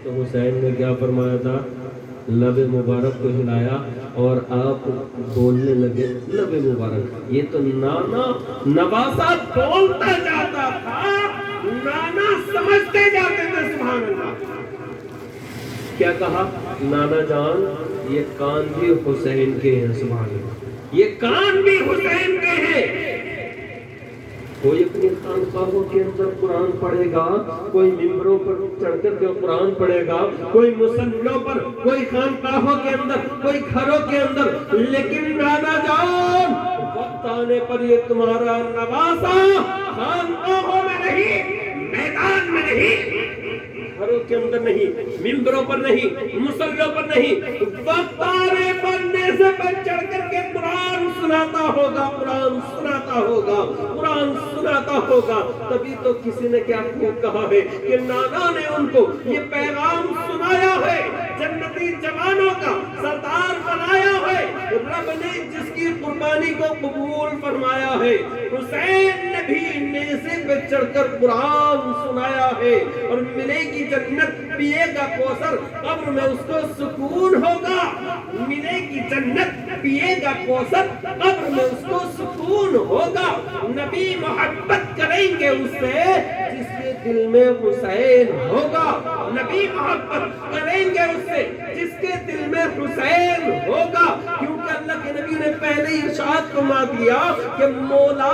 تو حسین نے کیا فرمایا تھا، لب مبارک کو ہلایا اور آپ بولنے لگے، لب مبارک، یہ تو نانا نواسا بولتا جاتا تھا، نانا سمجھتے جاتے تھے، سبحان اللہ۔ کیا کہا، نانا جان یہ کان بھی حسین کے ہیں، سبحان اللہ، یہ کان بھی حسین کے ہیں۔ کوئی اپنی خانقاہوں کے اندر قرآن پڑھے گا، کوئی ممبروں پر چڑھ کر کے قرآن پڑھے گا، کوئی مصلوں پر، کوئی خانقاہوں کے اندر، کوئی گھروں کے اندر، لیکن نانا جان وقت آنے پر یہ تمہارا نواسا خانقاہوں میں نہیں، میدان میں نہیں، گھروں کے اندر نہیں، ممبروں پر نہیں، مصلوں پر نہیں، وقت آنے پر نیزے پر چڑھ کر کے قرآن سناتا ہوگا، قرآن سناتا ہوگا، قرآن سناتا ہوگا۔ تبھی تو کسی نے کیا خوب کہا ہے کہ نانا نے ان کو یہ پیغام سنایا ہے، جنتی جوانوں کا سردار بنایا ہے، رب نے جس کی قربانی کو قبول فرمایا ہے۔ حسین نے بھی نیزے پہ چڑھ کر قرآن سنایا ہے، اور ملے گی جنت، پیے گا کوثر، قبر میں اس کو سکون ہوگا، ملے گی جنت، پیے گا کوثر، قبر میں اس کو سکون ہوگا۔ نبی محبت کریں گے اس سے جس کے دل میں حسین ہوگا، نبی محبت کریں گے اس سے جس کے دل میں حسین ہوگا، کیونکہ اللہ کے نبی نے پہلے ہی ارشاد فرما دیا کہ مولا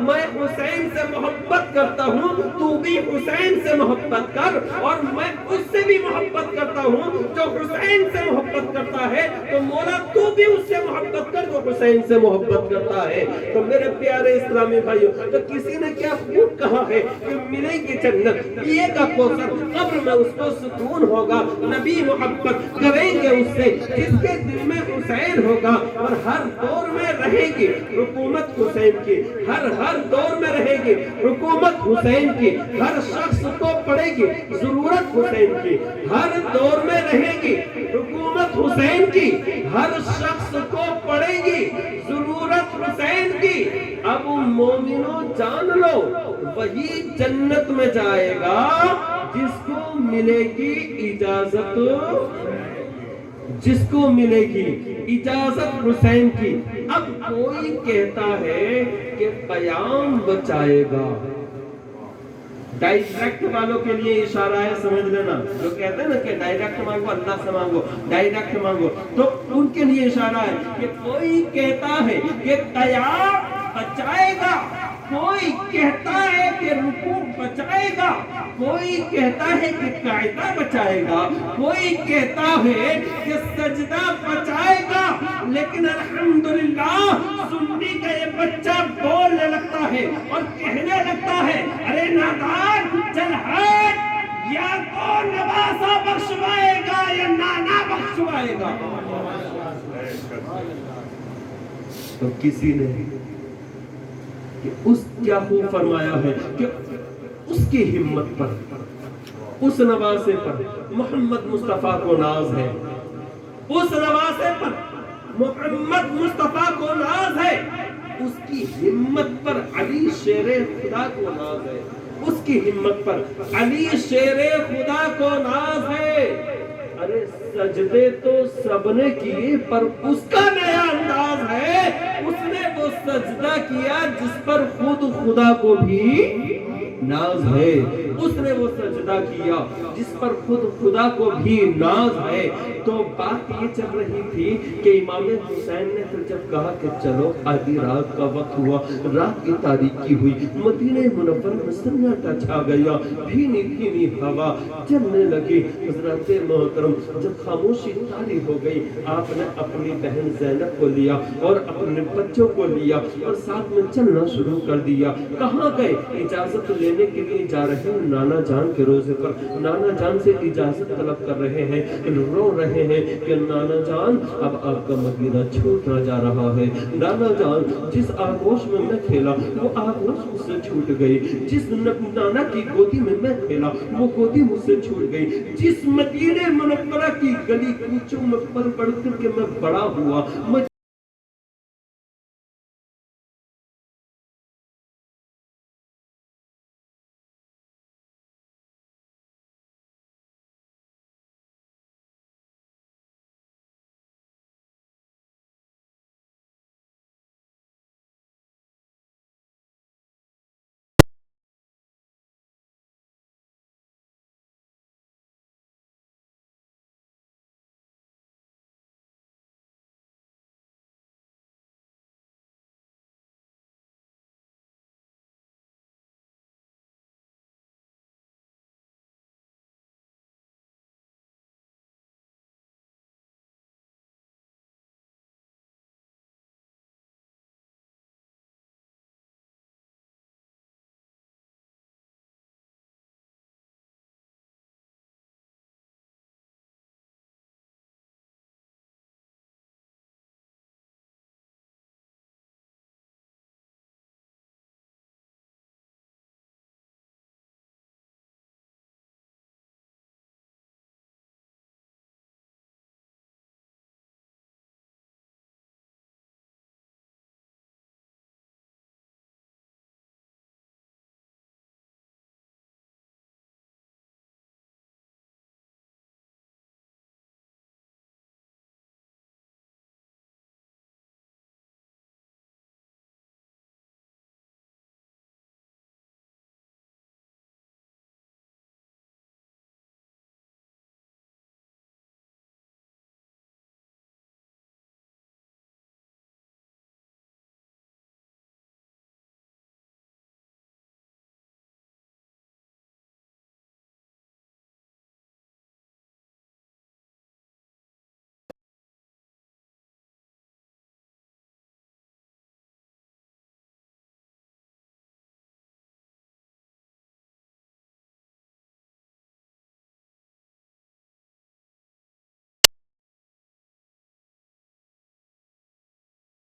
میں حسین سے محبت کرتا ہوں، تو بھی حسین سے محبت کر، اور میں اس سے بھی محبت کرتا ہوں جو حسین سے محبت کرتا ہے، تو مولا تو بھی اس سے محبت کر جو حسین سے محبت کرتا ہے۔ تو میرے پیارے اسلامی بھائیوں، تو کسی نے کیا خوب کہا ہے کہ ملے گی جنت، پیے گا کوثر، قبر میں اس کو سکون ہوگا، نبی محبت کریں گے اس سے جس کے دل میں حسین ہوگا، اور ہر دور میں رہے گی حکومت حسین کی، ہر دور میں رہے گی حکومت حسین کی، ہر شخص کو پڑے گی ضرورت حسین کی، ہر دور میں رہے گی حکومت حسین کی، ہر شخص کو پڑے گی ضرورت حسین کی۔ اب مومنوں جان لو، وہی جنت میں جائے گا جس کو ملے گی اجازت، جس کو ملے گی اجازت حسین کی۔ اب کوئی کہتا ہے کہ قیام بچائے گا، ڈائریکٹ والوں کے لیے اشارہ ہے، سمجھ لینا، جو کہتے ہیں نا کہ ڈائریکٹ مانگو اللہ سے مانگو، ڈائریکٹ مانگو، تو ان کے لیے اشارہ ہے کہ کوئی کہتا ہے کہ قیام بچائے گا، کوئی کہتا ہے کہ رکوع بچائے گا، کوئی کہتا ہے کہ قاعدہ بچائے گا، کوئی کہتا ہے کہ سجدہ بچائے گا، لیکن الحمدللہ سنی کا یہ بچہ بولنے لگتا ہے اور کہنے لگتا ہے ارے نادان چل ہٹ، یا تو نواسا بخشوائے گا یا نانا بخشوائے گا۔ تو کسی نے کہ اس کیا خوب فرمایا ہے کہ اس کی ہمت پر، اس نواسے پر محمد مصطفیٰ کو ناز ہے، اس نواسے پر محمد مصطفیٰ کو ناز ہے، اس کی ہمت پر علی شیر خدا کو ناز ہے، اس کی ہمت پر علی شیر خدا کو ناز ہے۔ ارے سجدے تو سب نے کیے پر اس کا نیا انداز ہے، اس نے وہ سجدہ کیا جس پر خود خدا کو بھی ناز ہے، اس نے وہ سجدہ کیا جس پر خود خدا کو بھی ناز ہے۔ تو بات یہ چل رہی تھی کہ امام حسین نے پھر جب کہا کہ چلو آدھی رات کا وقت ہوا، رات کی تاریکی ہوئی، مدینہ منورہ میں سناٹا چھا گیا، بھینی بھینی ہوا چلنے لگی، حضرت محترم جب خاموشی طاری ہو گئی، آپ نے اپنی بہن زینب کو لیا اور اپنے بچوں کو لیا اور ساتھ میں چلنا شروع کر دیا۔ کہاں گئے؟ اجازت لینے کے لیے جا رہے ہیں نانا جان کے روزے پر، نانا جان سے اجازت طلب کر رہے ہیں، رو رہے ہیں کہ نانا جان اب آپ کا مدینہ چھوٹا جا رہا ہے، نانا جان جس آغوش میں میں کھیلا وہ آغوش مجھ سے چھوٹ گئی، جس نانا کی گودی میں میں کھیلا وہ گودی مجھ سے چھوٹ گئی، جس مدینہ منورہ کی گلی کوچوں میں پل پڑھ کر کے میں بڑا ہوا،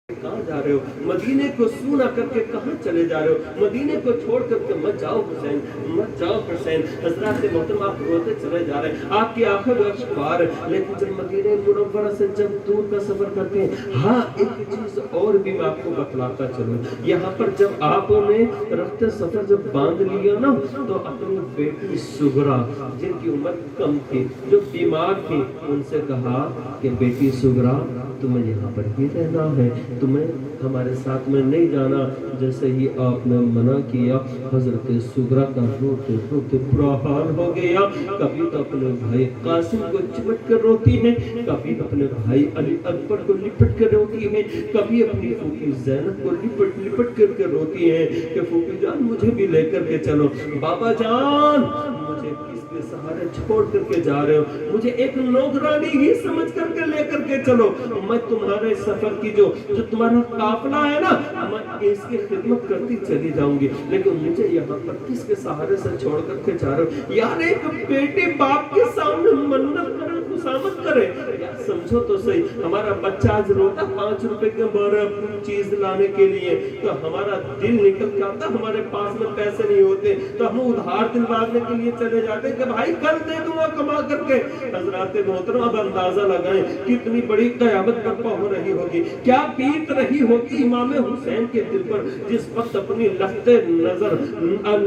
کہاں جا رہے ہو؟ مدینے کو سونا کر کے کہاں چلے جا رہے ہو؟ مدینے کو چھوڑ کر کے مت جاؤ حسین، مت جاؤ حسین۔ حضرات محترم آپ روتے چلے جا رہے ہیں، آپ کی آنکھوں میں اشکبار ہے، لیکن جب مدینہ منورہ سے جب دور کا سفر کرتے ہیں، ہاں ایک چیز اور بھی میں آپ کو بتلاتا چلوں، یہاں پر جب آپ نے رفتے سفر جب باندھ لیا نا تو اپنی بیٹی سغرا جن کی عمر کم تھی، جو بیمار تھی، ان سے کہا کہ بیٹی سغرا تمہیں یہاں پر ہی رہنا ہے، تمہیں ہمارے ساتھ میں نہیں جانا۔ جیسے ہی آپ نے منع کیا حضرت سغرا کا روتے روتے برا حال ہو گیا۔ کبھی تو اپنے بھائی قاسم کو چمٹ کر روتی ہے، کبھی اپنے بھائی علی اکبر کو لپٹ کر روتی ہے، کبھی اپنی پھوپھی زینب کو لپٹ لپٹ کر کے روتی ہے کہ پھوپھی جان مجھے بھی لے کر کے چلو، بابا جان مجھے کس کے سہارے چھوڑ کر کے جا رہے ہو، مجھے ایک نوکرانی ہی سمجھ کر کے لے کر کے چلو، میں تمہارے سفر کی جو تمہارا قافلہ ہے نا میں اس کی خدمت کرتی چلی جاؤں گی، لیکن مجھے یہاں پر کس کے سہارے سے چھوڑ کر کے جا رہے ہو؟ یار ایک بیٹے باپ کے سامنے منت کرے خسامت کرے، یار سمجھو تو صحیح، ہمارا بچہ آج روتا 5 روپے کے بارے اپنی چیز لانے کے لیے تو ہمارا دل نکل کے آتا، ہمارے پاس میں پیسے نہیں ہوتے تو ہم ادھار دلوانے کے لیے چلے جاتے کہ بھائی کل دے دوں گا کما کر کے۔ حضرات محترم اب اندازہ لگائیں کتنی بڑی قیامت برپا ہو رہی ہوگی، کیا بیت رہی ہوگی امام حسین کے دل پر جس وقت اپنی لخت نظر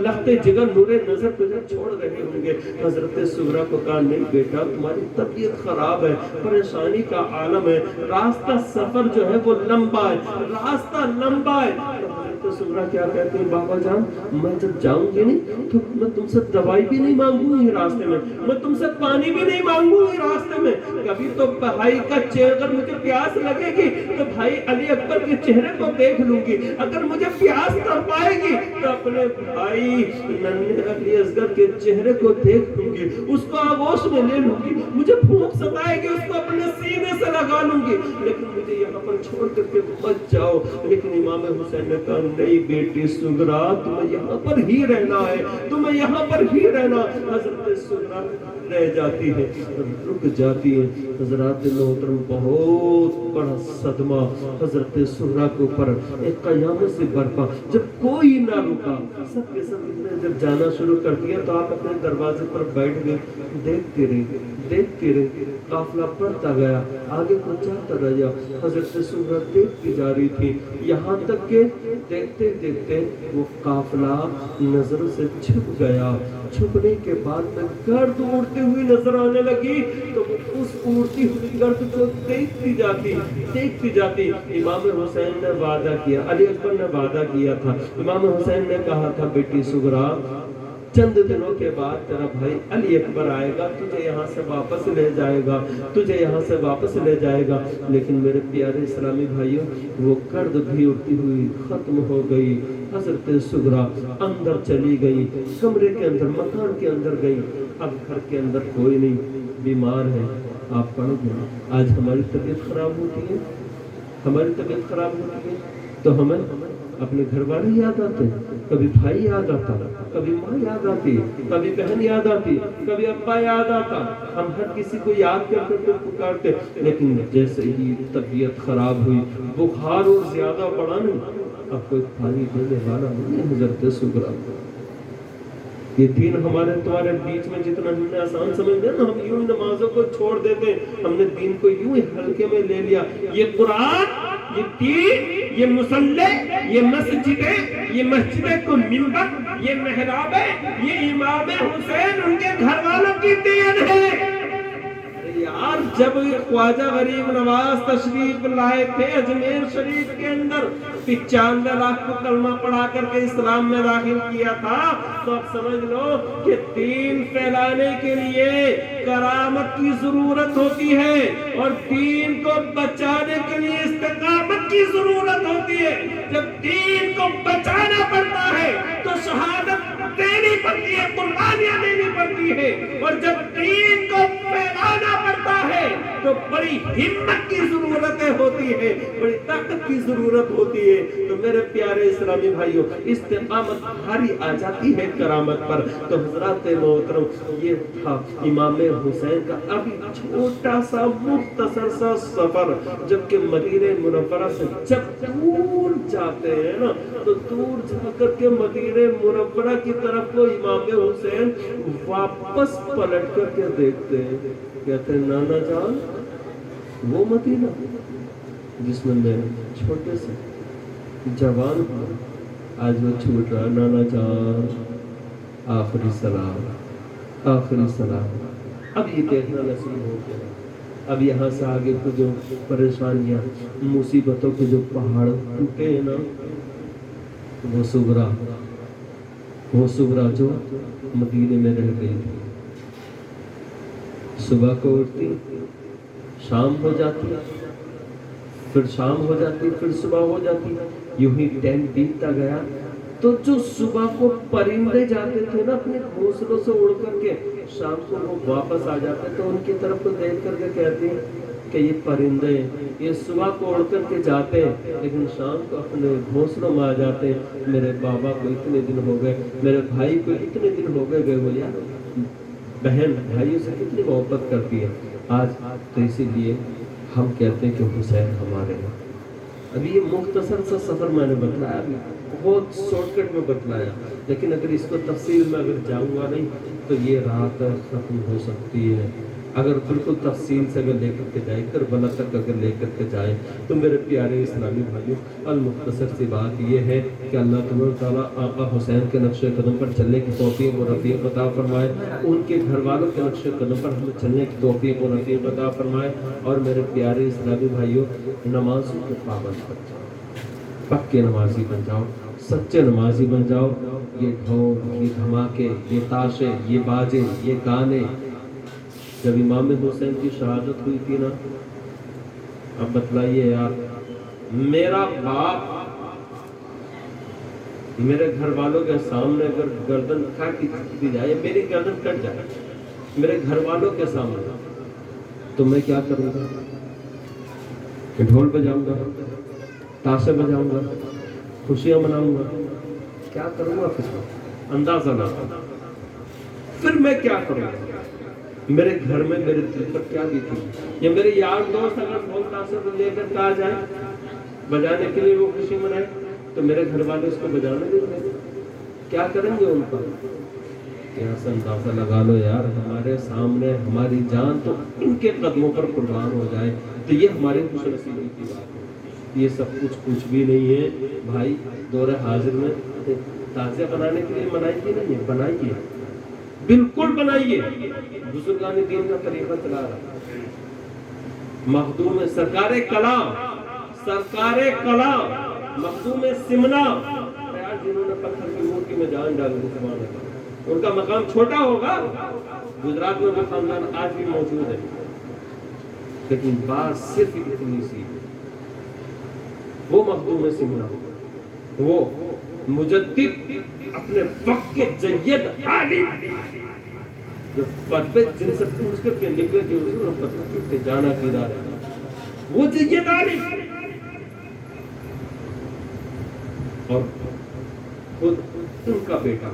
لخت جگر نور نظر تجھے چھوڑ رہے ہوں گے۔ حضرت سغرا کو کہا نہیں بیٹا تمہاری طبیعت خراب ہے، پریشانی کا عالم ہے، راستہ سفر جو ہے وہ لمبا ہے، راستہ لمبا ہے۔ حضرت سغرا کیا کہتے ہیں بابا جان میں جب جاؤں گی نہیں تو میں تم سے دوائی بھی نہیں مانگوں گی راستے میں تم سے پانی بھی نہیں مانگوں گی راستے میں، کبھی تو بھائی کا چہرہ مجھے پیاس لگے گی تو بھائی علی اکبر کے چہرے کو دیکھ لوں گی، اگر مجھے پیاس کر پائے گی تو اپنے بھائی ننھے علی اصغر کے چہرے کو دیکھ لوں گی، اس کو آغوش میں لے لوں گی، مجھے بھوک ستائے گی اس کو اپنے سینے سے لگا لوں گی، لیکن مجھے یہاں پر چھوڑ کر کے مت جاؤ۔ لیکن امام حسین نے کہا نہیں بیٹی سغرا تمہیں یہاں پر ہی رہنا ہے، تمہیں یہاں پر ہی رہنا۔ حضرت سغرا رہ جاتی ہے، رک جاتی ہے۔ حضرات محترم بہت بڑا صدمہ حضرت سغرا کے اوپر ایک قیامت سے برپا، جب کوئی نہ رکا سب کے سب نے جب جانا شروع کر دیا تو آپ اپنے دروازے پر بیٹھ گئے، دیکھتے رہے قافلہ بڑھتا گیا، آگے کو جاتا رہا۔ حضرت سغرا دیکھتی جا رہی تھی یہاں تک کہ دیکھتے دیکھتے وہ قافلہ نظر سے چھپ گیا، چھپنے کے بعد میں گرد اڑتی ہوئی نظر آنے لگی تو وہ اس اڑتی ہوئی گرد کو دیکھتی جاتی۔ امام حسین نے وعدہ کیا، علی اکبر نے وعدہ کیا تھا، امام حسین نے کہا تھا بیٹی سغرا چند دنوں کے بعد تیرا بھائی علی اکبر آئے گا، تجھے یہاں سے واپس لے جائے گا، لیکن میرے پیارے اسلامی بھائیوں وہ گرد بھی اڑتی ہوئی ختم ہو گئی۔ حضرت سغرا اندر چلی گئی، کمرے کے اندر مکان کے اندر گئی، اب گھر کے اندر کوئی نہیں، بیمار ہے۔ آپ پڑھو گے آج ہماری طبیعت خراب ہوتی ہے تو ہمیں اپنے گھر والے یاد آتے ہیں، کبھی بھائی یاد آتا، کبھی ماں یاد آتی، کبھی بہن یاد آتی، کبھی ابا یاد آتا، ہم ہر کسی کو یاد کر کر کے پکارتے، لیکن جیسے ہی طبیعت خراب ہوئی بخار اور زیادہ بڑھا نہیں، اب کوئی پانی دینے والا نہیں۔ حضرت سغرا یہ دین ہمارے تمہارے بیچ میں جتنا ہم نے آسان سمجھ لیا نا، ہم یوں نمازوں کو چھوڑ دیتے ہیں، ہم نے دین کو یوں ہی ہلکے میں لے لیا۔ یہ قرآن، یہ دین، یہ مصلی، یہ مسجدیں، یہ مسجد کو منبر، یہ محراب ہے، یہ امام حسین ان کے گھر والوں کی دین ہے۔ یار جب خواجہ غریب نواز تشریف لائے تھے اجمیر شریف کے اندر، 95 لاکھ کو کلمہ پڑھا کر کے اسلام میں داخل کیا تھا، تو اب سمجھ لو کہ دین پھیلانے کے لیے کرامت کی ضرورت ہوتی ہے اور دین کو بچانے کے لیے استقامت کی ضرورت ہوتی ہے۔ جب دین کو بچانا پڑتا ہے تو شہادت دینی پڑتی ہے، قربانیاں دینی پڑتی ہے، اور جب دین کو پھیلانا پڑتا ہے تو بڑی ہمت کی ضرورتیں ہوتی ہے، بڑی طاقت کی ضرورت ہوتی ہے۔ تو میرے پیارے اسلامی بھائیوں استقامت بھاری آ جاتی ہے کرامت پر۔ تو حضرات محترم یہ تھا امام حسین کا ابھی چھوٹا سا مختصر سا سفر، جبکہ مدینہ منورہ سے جب دور جاتے ہیں نا تو دور جا کر کے مدینہ منورہ کی طرف کو امام حسین واپس پلٹ کر کے دیکھتے ہیں، کہتے ہیں نانا جان وہ مدینہ جس میں میں چھوٹے سے جوان ہوں آج وہ چھوٹ رہا، نانا جان آخری سلام اب یہ دیکھنا نصیب ہو گیا اب یہاں سے آگے کو جو پریشانیاں مصیبتوں کے جو پہاڑ ٹوٹے ہیں نا، وہ صبح جو مدینے میں رہ گئی تھی، صبح کو اٹھتی، شام ہو جاتی، پھر شام ہو جاتی، پھر صبح ہو جاتی، یوں ہی ٹائم بیتتا گیا۔ تو جو صبح کو پرندے جاتے تھے نا اپنے گھونسلوں سے اڑ کر کے، شام کو وہ واپس آ جاتے، تو ان کی طرف کو دیکھ کر کے کہتے ہیں کہ یہ پرندے یہ صبح کو اڑ کر کے جاتے لیکن شام کو اپنے گھونسلوں میں آ جاتے۔ میرے بابا کو اتنے دن ہو گئے، میرے بھائی کو اتنے دن ہو گئے بولیا، بہن بھائیوں سے کتنی محبت کرتی ہے آج، تو اسی لیے ہم کہتے ہیں کہ حسین ہمارے ہیں۔ ابھی یہ مختصر سا سفر میں نے بتلایا، بہت شارٹ کٹ میں بتلایا، لیکن اگر اس کو تفصیل میں اگر جاؤں گا نہیں تو یہ رات ختم ہو سکتی ہے۔ اگر بالکل تفصیل سے اگر لے کر کے جائے، کربلا تک اگر لے کر کے جائے تو میرے پیارے اسلامی بھائیوں، المختصر سی بات یہ ہے کہ اللہ تبارک تعالیٰ آقا حسین کے نقش قدم پر چلنے کی توفیق و رفیق عطا فرمائے، ان کے گھر والوں کے نقش قدم پر ہمیں چلنے کی توفیق و رفیق عطا فرمائے، اور میرے پیارے اسلامی بھائیوں، نمازوں کے پابند بن جاؤ، پکے نمازی بن جاؤ، سچے نمازی بن جاؤ۔ یہ ڈھول، یہ دھماکے، یہ تاشے، یہ باجے، یہ گانے، جب امام حسین کی شہادت ہوئی تھی نا، اب بتلائیے یار، میرا باپ میرے گھر والوں کے سامنے اگر گردن کاٹ دی جائے، میری گردن کٹ جائے میرے گھر والوں کے سامنے، تو میں کیا کروں گا؟ کہ ڈھول بجاؤں گا، تاشے بجاؤں گا، خوشیاں مناؤں گا، کیا کروں گا؟ پھر اندازہ نہ کروں، پھر میں کیا کروں گا؟ میرے گھر میں میرے دل پر کیا بیتی؟ یا میرے یار دوست اگر ڈھول تاشے لے کر آ جائے بجانے کے لیے، وہ خوشی منائے، تو میرے گھر والے اس کو بجانے دیں گے، کیا کریں گے ان پر؟ ایسا اندازہ لگا لو یار، ہمارے سامنے ہماری جان تو ان کے قدموں پر قربان ہو جائے، تو یہ ہماری خوش نصیبی کی بات ہے۔ یہ سب کچھ بھی نہیں ہے بھائی، دور حاضر میں تازیہ بنانے کے لیے منائیے نہیں ہے، بنائیے، بالکل بنائیے، بزرگان دین کا طریقہ چلا رہا ہے۔ مخدوم سرکار کلام مخدوم سمنا، جنہوں نے پتھر کی مورتی میں جان ڈال دی، زمانے کا ان کا مقام چھوٹا ہوگا، گجرات میں وہ خاندان آج بھی موجود ہے، لیکن بات صرف اتنی سی، وہ مخدوم سمنا، وہ مجدد اپنے وقت کے جید عالم، جو فتوے جن سے پوچھ کر کے نکلے کہ حضور ہم فتوے کے جانا کدھر ہے، وہ جید عالم، اور خود ان کا بیٹا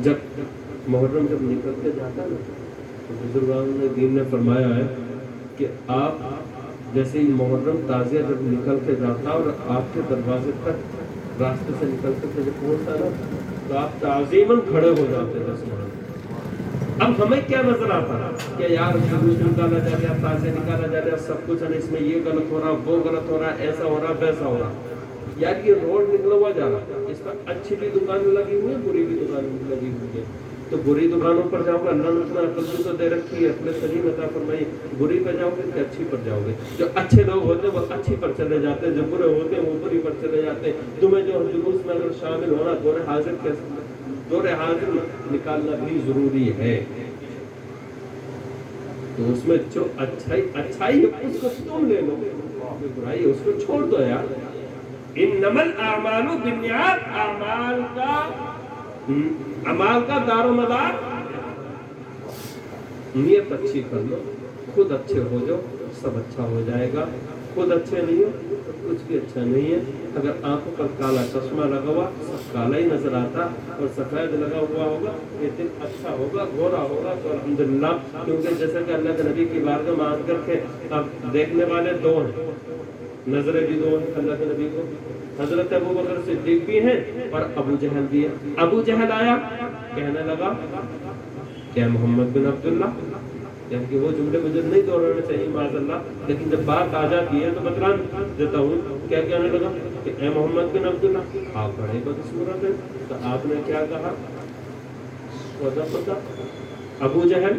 جب محرم جب نکل کے جاتا نا، تو بزرگان نے دین نے فرمایا ہے کہ آپ جیسے ہی محرم تازیہ جب نکل کے جاتا اور آپ کے دروازے تک راستے سے نکل کر جب پہنچتا نا، تو آپ تعظیماً کھڑے ہو جاتے ہیں۔ اب ہمیں کیا نظر آتا کہ یار جلوس نکالا جا رہا، تازیہ نکالا جا رہا، سب کچھ ہے، اس میں یہ غلط ہو رہا، وہ غلط ہو رہا، ایسا ہو رہا، ویسا ہو رہا، یار یہ روڈ نکلا ہوا جا رہا، اس پر اچھی بھی دکانیں لگی ہوئی ہیں، بری بھی دکانیں لگی ہوئی ہیں، تو بری دکانوں پر جاؤ گے، اللہ نے اتنا عقل بھی تو دے رکھی ہے، عقل سلیم عطا فرمائی، بری پر جاؤ گے کہ اچھی پر جاؤ گے؟ جو اچھے لوگ ہوتے ہیں وہ اچھی پر چلے جاتے ہیں، جو برے ہوتے ہیں وہ بری پر چلے جاتے ہیں۔ تمہیں جو جلوس میں اگر شامل ہونا، دور حاضر نکالنا بھی ضروری ہے، تو اس میں جو اچھائی ہے اس کو تم لے لو، برائی ہے اس کو چھوڑ دو یار۔ انما الاعمال بالنیات، اعمال کا دار و مدار نیت اچھی کر لو، خود اچھے ہو جاؤ، سب اچھا ہو جائے گا۔ خود اچھے نہیں ہو تو کچھ بھی اچھا نہیں ہے۔ اگر آنکھوں پر کالا چشمہ لگا ہوا، سب کالا ہی نظر آتا، اور سفید لگا ہوا ہوگا، یہ دل اچھا ہوگا، گورا ہوگا تو الحمدللہ، کیونکہ جیسا کہ اللہ کے نبی کی بارگاہ میں آ کر کے اب دیکھنے والے دو ہیں، نظریں بھی دو ہیں اللہ کے نبی کو، حضرت ابوبکر صدیق بھی ہیں اور ابو جہل بھی ہے۔ ابو جہل آیا، کہنے لگا کیا محمد بن عبداللہ، یعنی کہ وہ جملے مجھے نہیں دوہرانے چاہیے معاذ اللہ، لیکن جب بات آ جاتی ہے تو بتلا دیتا ہوں، کیا کہنے لگا کہ اے محمد بن عبداللہ، آپ بڑے بدصورت ہیں۔ تو آپ نے کیا کہا؟ ابو جہل